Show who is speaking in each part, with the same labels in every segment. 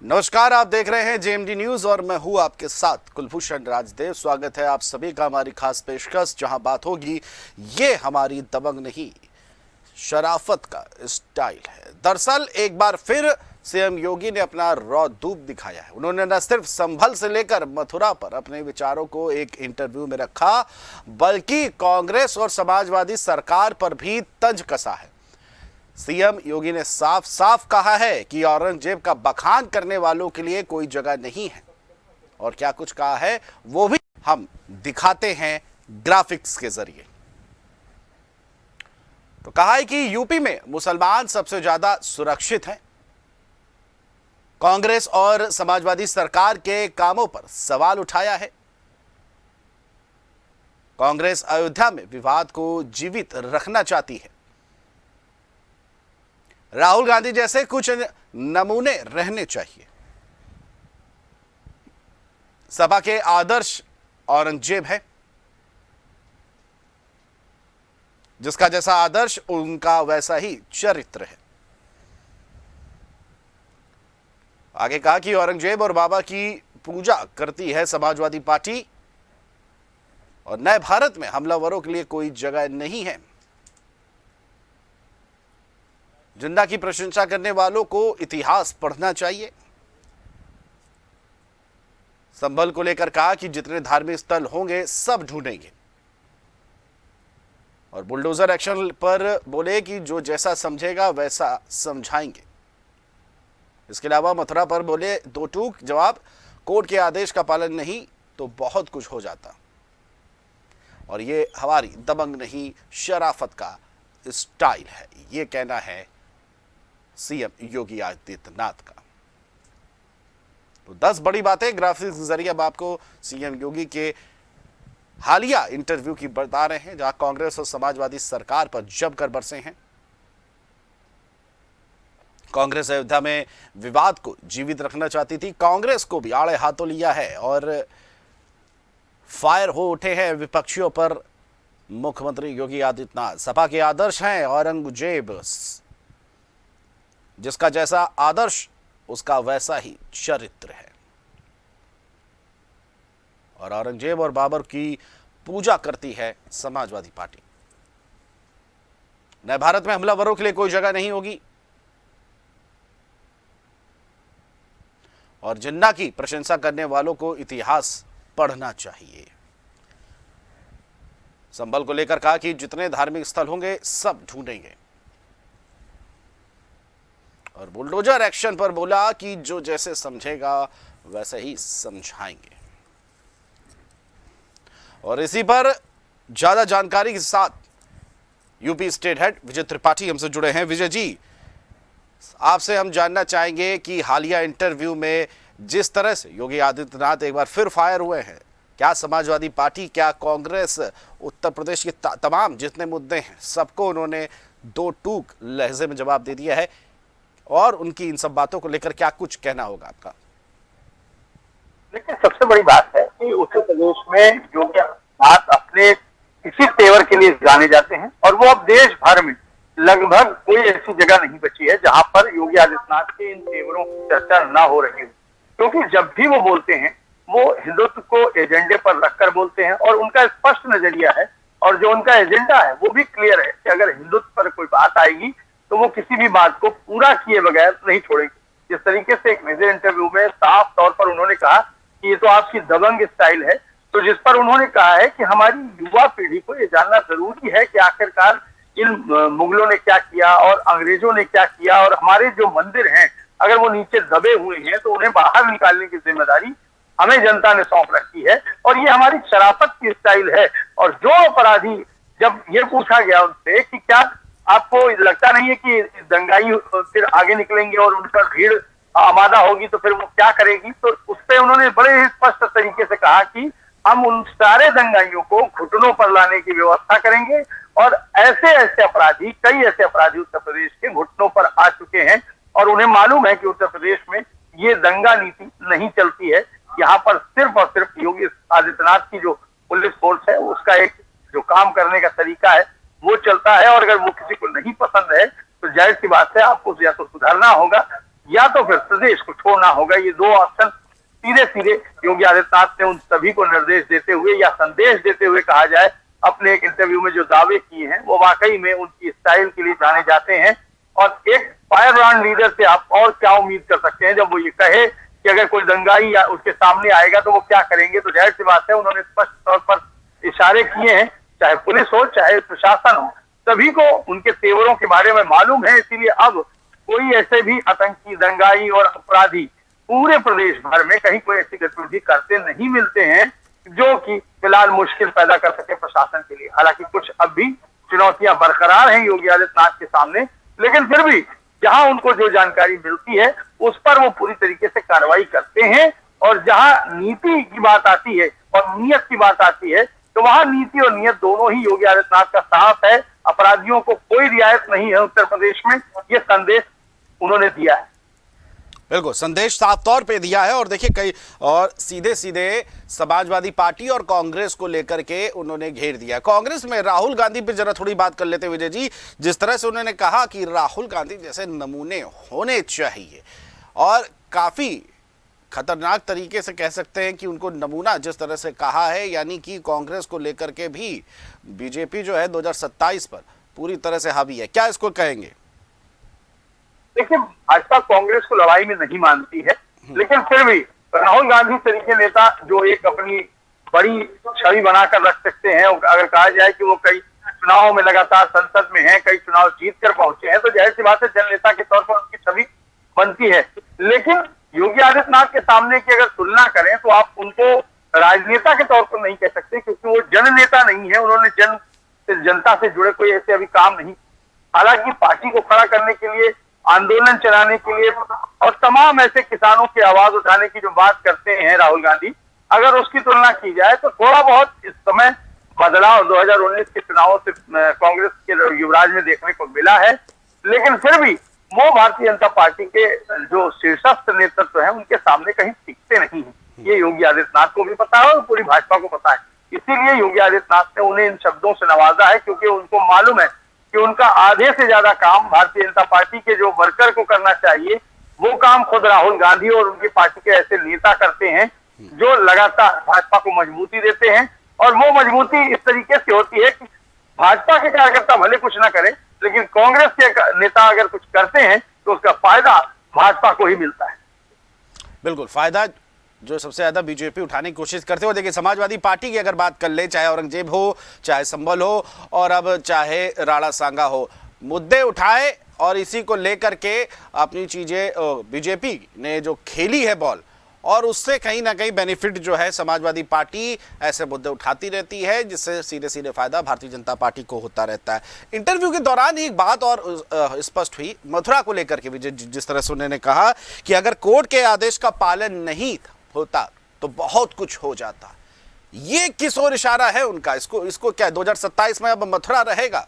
Speaker 1: नमस्कार, आप देख रहे हैं जेएमडी न्यूज और मैं हूं आपके साथ कुलभूषण राजदेव। स्वागत है आप सभी का हमारी खास पेशकश, जहां बात होगी ये हमारी दबंग नहीं शराफत का स्टाइल है। दरअसल एक बार फिर सीएम योगी ने अपना रॉ रूप दिखाया है। उन्होंने न सिर्फ संभल से लेकर मथुरा पर अपने विचारों को एक इंटरव्यू में रखा, बल्कि कांग्रेस और समाजवादी सरकार पर भी तंज कसा है। सीएम योगी ने साफ साफ कहा है कि औरंगजेब का बखान करने वालों के लिए कोई जगह नहीं है। और क्या कुछ कहा है वो भी हम दिखाते हैं ग्राफिक्स के जरिए। तो कहा है कि यूपी में मुसलमान सबसे ज्यादा सुरक्षित हैं। कांग्रेस और समाजवादी सरकार के कामों पर सवाल उठाया है। कांग्रेस अयोध्या में विवाद को जीवित रखना चाहती है। राहुल गांधी जैसे कुछ नमूने रहने चाहिए। सपा के आदर्श औरंगजेब है। जिसका जैसा आदर्श उनका वैसा ही चरित्र है। आगे कहा कि औरंगजेब और बाबा की पूजा करती है समाजवादी पार्टी और नए भारत में हमलावरों के लिए कोई जगह नहीं है। जिन्ना की प्रशंसा करने वालों को इतिहास पढ़ना चाहिए। संभल को लेकर कहा कि जितने धार्मिक स्थल होंगे सब ढूंढेंगे। और बुलडोजर एक्शन पर बोले कि जो जैसा समझेगा वैसा समझाएंगे। इसके अलावा मथुरा पर बोले दो टूक जवाब, कोर्ट के आदेश का पालन नहीं तो बहुत कुछ हो जाता। और ये हमारी दबंग नहीं शराफत का स्टाइल है, ये कहना है सीएम योगी आदित्यनाथ का। तो 10 बड़ी बातें ग्राफिक्स के जरिए अब आपको सीएम योगी के हालिया इंटरव्यू की बता रहे हैं, जहां कांग्रेस और समाजवादी सरकार पर जमकर बरसे हैं। कांग्रेस अयोध्या में विवाद को जीवित रखना चाहती थी। कांग्रेस को भी आड़े हाथों लिया है और फायर हो उठे हैं विपक्षियों पर मुख्यमंत्री योगी आदित्यनाथ। सपा के आदर्श हैं औरंगजेब, जिसका जैसा आदर्श उसका वैसा ही चरित्र है। और औरंगजेब और बाबर की पूजा करती है समाजवादी पार्टी। नए भारत में हमलावरों के लिए कोई जगह नहीं होगी। और जिन्ना की प्रशंसा करने वालों को इतिहास पढ़ना चाहिए। संभल को लेकर कहा कि जितने धार्मिक स्थल होंगे सब ढूंढेंगे। और बुलडोजर एक्शन पर बोला कि जो जैसे समझेगा वैसे ही समझाएंगे। और इसी पर ज्यादा जानकारी के साथ यूपी स्टेट हेड विजय त्रिपाठी हमसे जुड़े हैं। विजय जी, आपसे हम जानना चाहेंगे कि हालिया इंटरव्यू में जिस तरह से योगी आदित्यनाथ एक बार फिर फायर हुए हैं, क्या समाजवादी पार्टी, क्या कांग्रेस, उत्तर प्रदेश के तमाम जितने मुद्दे हैं सबको उन्होंने दो टूक लहजे में जवाब दे दिया है। और उनकी इन सब बातों को लेकर क्या कुछ कहना होगा आपका?
Speaker 2: लेकिन सबसे बड़ी बात है कि उत्तर प्रदेश में योगी आदित्यनाथ अपने इसी तेवर के लिए जाने जाते हैं और वो अब देश भर में लगभग कोई ऐसी जगह नहीं बची है जहां पर योगी आदित्यनाथ के इन तेवरों की चर्चा ना हो रही हो। क्योंकि जब भी वो बोलते हैं वो हिंदुत्व को एजेंडे पर रखकर बोलते हैं और उनका स्पष्ट नजरिया है और जो उनका एजेंडा है वो भी क्लियर है कि अगर हिंदुत्व पर कोई बात आएगी तो वो किसी भी बात को पूरा किए बगैर नहीं छोड़ेंगे। जिस तरीके से एक निजी इंटरव्यू में साफ तौर पर उन्होंने कहा कि ये तो आपकी दबंग स्टाइल है, तो जिस पर उन्होंने कहा है कि हमारी युवा पीढ़ी को ये जानना जरूरी है कि आखिरकार इन मुगलों ने क्या किया और अंग्रेजों ने क्या किया और हमारे जो मंदिर हैं अगर वो नीचे दबे हुए हैं तो उन्हें बाहर निकालने की जिम्मेदारी हमें जनता ने सौंप रखी है और ये हमारी शराफत की स्टाइल है। और जो अपराधी, जब ये पूछा गया उनसे कि क्या आपको लगता नहीं है कि दंगाई फिर आगे निकलेंगे और उन पर भीड़ आमादा होगी तो फिर वो क्या करेगी, तो उस पर उन्होंने बड़े ही स्पष्ट तरीके से कहा कि हम उन सारे दंगाइयों को घुटनों पर लाने की व्यवस्था करेंगे और ऐसे ऐसे अपराधी, कई ऐसे अपराधी उत्तर प्रदेश के घुटनों पर आ चुके हैं और उन्हें मालूम है कि उत्तर प्रदेश में ये दंगा नीति नहीं चलती है। यहाँ पर सिर्फ और सिर्फ योगी आदित्यनाथ की जो पुलिस फोर्स है उसका एक जो काम करने का तरीका है वो चलता है और अगर वो किसी को नहीं पसंद है तो जाहिर सी बात है आपको या तो सुधारना होगा या तो फिर प्रदेश को छोड़ना होगा। ये दो ऑप्शन सीधे सीधे योगी आदित्यनाथ ने उन सभी को निर्देश देते हुए या संदेश देते हुए कहा जाए अपने एक इंटरव्यू में जो दावे किए हैं वो वाकई में उनकी स्टाइल के लिए जाने जाते हैं। और एक फायर ब्रांड लीडर से आप और क्या उम्मीद कर सकते हैं जब वो ये कहे कि अगर कोई दंगाई या उसके सामने आएगा तो वो क्या करेंगे। तो जाहिर सी बात है उन्होंने स्पष्ट तौर पर इशारे किए हैं, चाहे पुलिस हो चाहे प्रशासन हो, सभी को उनके तेवरों के बारे में मालूम है। इसीलिए अब कोई ऐसे भी आतंकी, दंगाई और अपराधी पूरे प्रदेश भर में कहीं कोई ऐसी गतिविधि करते नहीं मिलते हैं जो कि फिलहाल मुश्किल पैदा कर सके प्रशासन के लिए। हालांकि कुछ अब भी चुनौतियां बरकरार हैं योगी आदित्यनाथ के सामने, लेकिन फिर भी जहां उनको जो जानकारी मिलती है उस पर वो पूरी तरीके से कार्रवाई करते हैं। और जहां नीति की बात आती है और नियत की बात आती है तो वहां नीति और नियत दोनों ही योगी आदित्यनाथ का साफ है। अपराधियों को कोई रियायत नहीं है उत्तर प्रदेश में, ये संदेश उन्होंने दिया है।
Speaker 1: बिल्कुल, संदेश साफ तौर पे दिया है। और देखिए कई और सीधे सीधे समाजवादी पार्टी और कांग्रेस को लेकर के उन्होंने घेर दिया। कांग्रेस में राहुल गांधी पे जरा थोड़ी बात कर लेते विजय जी। जिस तरह से उन्होंने कहा कि राहुल गांधी जैसे नमूने होने चाहिए, और काफी खतरनाक तरीके से कह सकते हैं कि उनको नमूना जिस तरह से कहा है, यानी कि कांग्रेस को लेकर के भी बीजेपी जो है 2027 पर पूरी तरह से हावी है। क्या इसको कहेंगे?
Speaker 2: देखिए, भाजपा कांग्रेस को लड़ाई में नहीं मानती है, लेकिन फिर भी राहुल गांधी तरीके नेता जो एक अपनी बड़ी छवि बनाकर रख सकते हैं, अगर कहा जाए कि वो कई चुनाव में लगातार संसद में हैं, कई चुनाव जीत कर पहुंचे हैं, तो जाहिर सी बात है जननेता के तौर पर उनकी छवि बनती है। लेकिन योगी आदित्यनाथ के सामने की अगर तुलना करें तो आप उनको राजनेता के तौर पर नहीं कह सकते, क्योंकि वो जननेता नहीं है। उन्होंने जनता से जुड़े कोई ऐसे अभी काम नहीं। हालांकि पार्टी को खड़ा करने के लिए, आंदोलन चलाने के लिए और तमाम ऐसे किसानों की आवाज उठाने की जो बात करते हैं राहुल गांधी, अगर उसकी तुलना की जाए तो थोड़ा बहुत इस समय बदलाव 2019 के चुनावों से कांग्रेस के युवराज में देखने को मिला है। लेकिन फिर भी वो भारतीय जनता पार्टी के जो शीर्षस्थ नेतृत्व है उनके सामने कहीं टिकते नहीं है। ये योगी आदित्यनाथ को भी पता है और पूरी भाजपा को पता है। इसीलिए योगी आदित्यनाथ ने उन्हें इन शब्दों से नवाजा है, क्योंकि उनको मालूम है कि उनका आधे से ज्यादा काम भारतीय जनता पार्टी के जो वर्कर को करना चाहिए वो काम खुद राहुल गांधी और उनकी पार्टी के ऐसे नेता करते हैं जो लगातार भाजपा को मजबूती देते हैं। और वो मजबूती इस तरीके से होती है कि भाजपा के कार्यकर्ता भले कुछ ना करें, लेकिन कांग्रेस के नेता अगर कुछ करते हैं तो उसका फायदा भाजपा को ही मिलता है।
Speaker 1: बिल्कुल, फायदा जो सबसे ज्यादा बीजेपी उठाने की कोशिश करते हो। देखिए, समाजवादी पार्टी की अगर बात कर ले, चाहे औरंगजेब हो, चाहे संभल हो, और अब चाहे राणा सांगा हो, मुद्दे उठाए और इसी को लेकर के अपनी चीजें बीजेपी ने जो खेली है बॉल, और उससे कहीं ना कहीं बेनिफिट जो है समाजवादी पार्टी ऐसे मुद्दे उठाती रहती है, जिससे सीधे सीधे फायदा भारतीय जनता पार्टी को होता रहता है। इंटरव्यू के दौरान एक बात और स्पष्ट हुई मथुरा को लेकर के, जिस तरह से उन्होंने कहा कि अगर कोर्ट के आदेश का पालन नहीं होता तो बहुत कुछ हो जाता। ये किस ओर इशारा है उनका? इसको क्या 2027 में अब मथुरा रहेगा?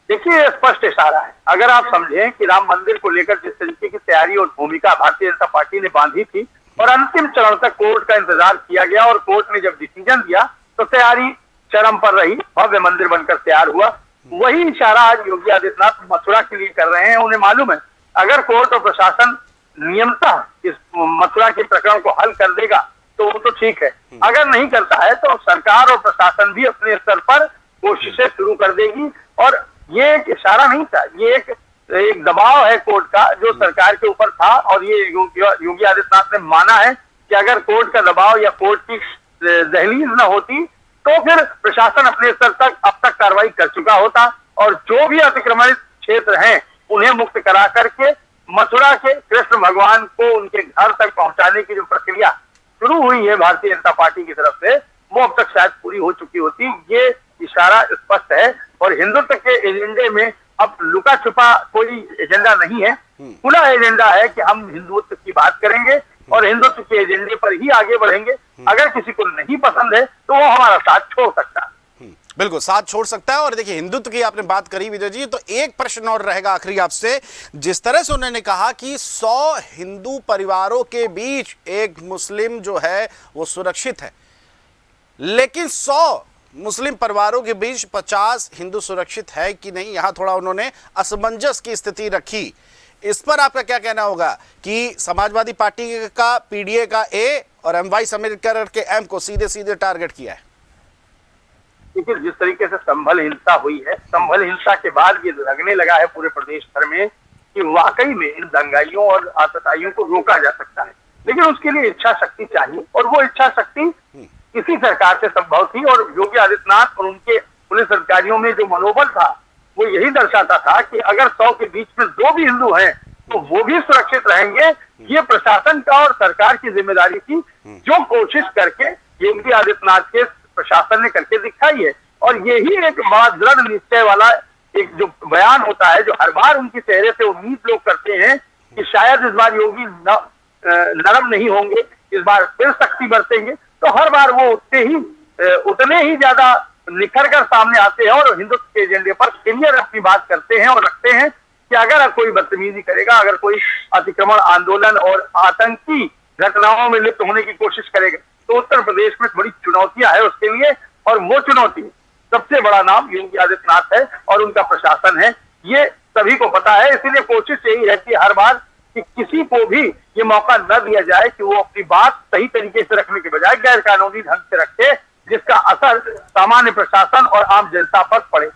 Speaker 2: देखिए, स्पष्ट इशारा है। अगर आप समझें कि राम मंदिर को लेकर जिस तरीके की तैयारी और भूमिका भारतीय जनता पार्टी ने बांधी थी और अंतिम चरण तक कोर्ट का इंतजार किया गया और कोर्ट ने जब डिसीजन दिया तो तैयारी चरम पर रही, भव्य मंदिर बनकर तैयार हुआ। वही इशारा आज योगी आदित्यनाथ मथुरा के लिए कर रहे हैं। उन्हें मालूम है अगर कोर्ट और प्रशासन नियमतः इस मथुरा के प्रकरण को हल कर देगा तो वो तो ठीक है, अगर नहीं करता है तो सरकार और प्रशासन भी अपने स्तर पर कोशिशें शुरू कर देगी। और ये एक इशारा नहीं था, ये एक दबाव है कोर्ट का जो सरकार के ऊपर था, और ये योगी आदित्यनाथ ने माना है कि अगर कोर्ट का दबाव या कोर्ट की दहलीज न होती तो फिर प्रशासन अपने स्तर तक अब तक कार्रवाई कर चुका होता और जो भी अतिक्रमणित क्षेत्र हैं उन्हें मुक्त करा करके मथुरा के कृष्ण भगवान को उनके घर तक पहुंचाने की जो प्रक्रिया शुरू हुई है भारतीय जनता पार्टी की तरफ से, वो अब तक शायद पूरी हो चुकी होती। ये इशारा स्पष्ट है और हिंदुत्व के एजेंडे में अब लुका छुपा कोई एजेंडा नहीं है, खुला एजेंडा है कि हम हिंदुत्व की बात करेंगे और हिंदुत्व के एजेंडे पर ही आगे बढ़ेंगे। अगर किसी को नहीं पसंद है तो वो हमारा साथ छोड़ सकता है।
Speaker 1: बिल्कुल, साथ छोड़ सकता है। और देखिए, हिंदुत्व की आपने बात करी विजय जी, तो एक प्रश्न और रहेगा आखिरी आपसे। जिस तरह से उन्होंने कहा कि 100 हिंदू परिवारों के बीच एक मुस्लिम जो है वो सुरक्षित है, लेकिन 100 मुस्लिम परिवारों के बीच 50 हिंदू सुरक्षित है कि नहीं, यहां थोड़ा उन्होंने असमंजस की स्थिति रखी। इस पर आपका क्या कहना होगा कि समाजवादी पार्टी का पीडीए का ए और एमवाई समीकरण के एम को सीधे सीधे टारगेट किया है?
Speaker 2: देखिए, जिस तरीके से संभल हिंसा हुई है, संभल हिंसा के बाद ये लगने लगा है पूरे प्रदेश भर में कि वाकई में इन दंगाइयों और आतताइयों को रोका जा सकता है, लेकिन उसके लिए इच्छा शक्ति चाहिए, और वो इच्छा शक्ति किसी सरकार से संभव थी। और योगी आदित्यनाथ और उनके पुलिस अधिकारियों में जो मनोबल था वो यही दर्शाता था कि अगर 100 के बीच में 2 भी हिंदू हैं तो वो भी सुरक्षित रहेंगे। ये प्रशासन का और सरकार की जिम्मेदारी थी, जो कोशिश करके योगी आदित्यनाथ के प्रशासन ने करके दिखाई है। और यही एक बड़ा दृढ़ निश्चय वाला एक जो बयान होता है, जो हर बार उनके चेहरे से उम्मीद लोग करते हैं कि शायद इस बार योगी नरम नहीं होंगे, इस बार फिर सख्ती बरतेंगे, तो हर बार वो उतने ही ज्यादा निखर कर सामने आते हैं और हिंदुत्व के एजेंडे पर क्लियर अपनी बात करते हैं और रखते हैं कि अगर कोई बदतमीजी करेगा, अगर कोई अतिक्रमण आंदोलन और आतंकी घटनाओं में लिप्त होने की कोशिश करेगा, तो उत्तर प्रदेश में बड़ी चुनौतियां है उसके लिए। और वो चुनौती सबसे बड़ा नाम योगी आदित्यनाथ है और उनका प्रशासन है, ये सभी को पता है। इसीलिए कोशिश यही रहती है हर बार कि किसी को भी ये मौका न दिया जाए कि वो अपनी बात सही तरीके से रखने के बजाय गैर कानूनी ढंग से रखे, जिसका असर सामान्य प्रशासन और आम जनता पर पड़े।